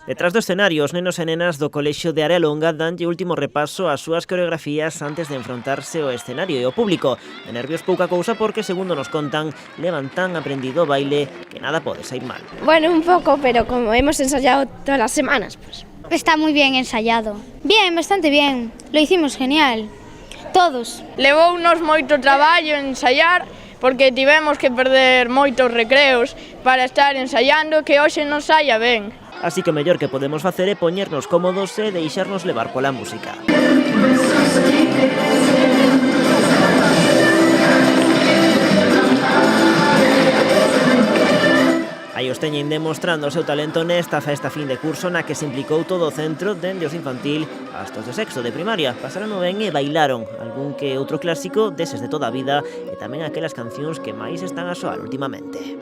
Detrás do escenario, os nenos e nenas do Colexio de Arealonga danlle último repaso ás súas coreografías antes de enfrontarse ao escenario e ao público. De nervios pouca cousa porque, segundo nos contan, levan tan aprendido o baile que nada pode sair mal. Bueno, un poco, pero como hemos ensayado todas las semanas, pues... Está muy bien ensayado. Bien, bastante bien. Lo hicimos genial. Todos. Levounos moito traballo ensayar porque tivemos que perder moitos recreos para estar ensayando que hoxe nos saia ben. Así que o mellor que podemos facer é poñernos cómodos e deixarnos levar pola música. Aí os teñen demostrando o seu talento nesta festa fin de curso na que se implicou todo o centro dende os infantil hasta os de sexto de primaria. Pasaron ben e bailaron algún que outro clásico deses de toda a vida e tamén aquelas cancións que máis están a soar últimamente.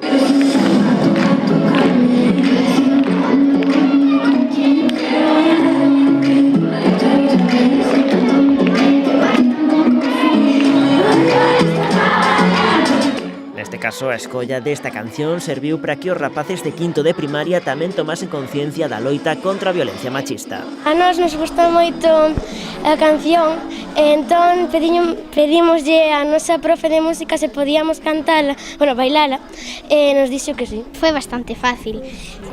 Neste caso, a escolla desta canción serviu para que os rapaces de quinto de primaria tamén tomasen conciencia da loita contra a violencia machista. A nós nos gustou moito a canción, entón pedimoslle a nosa profe de música se podíamos cantala, bueno, bailala, e nos dixo que sí. Fue bastante fácil,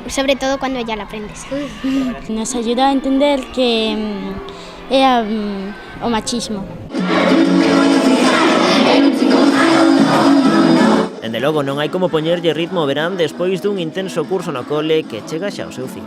sobre todo cuando ya la aprendes. Nos ayuda a entender que é o machismo. Dende logo, non hai como poñerlle ritmo ao verán despois dun intenso curso no cole que chega xa ao seu fin.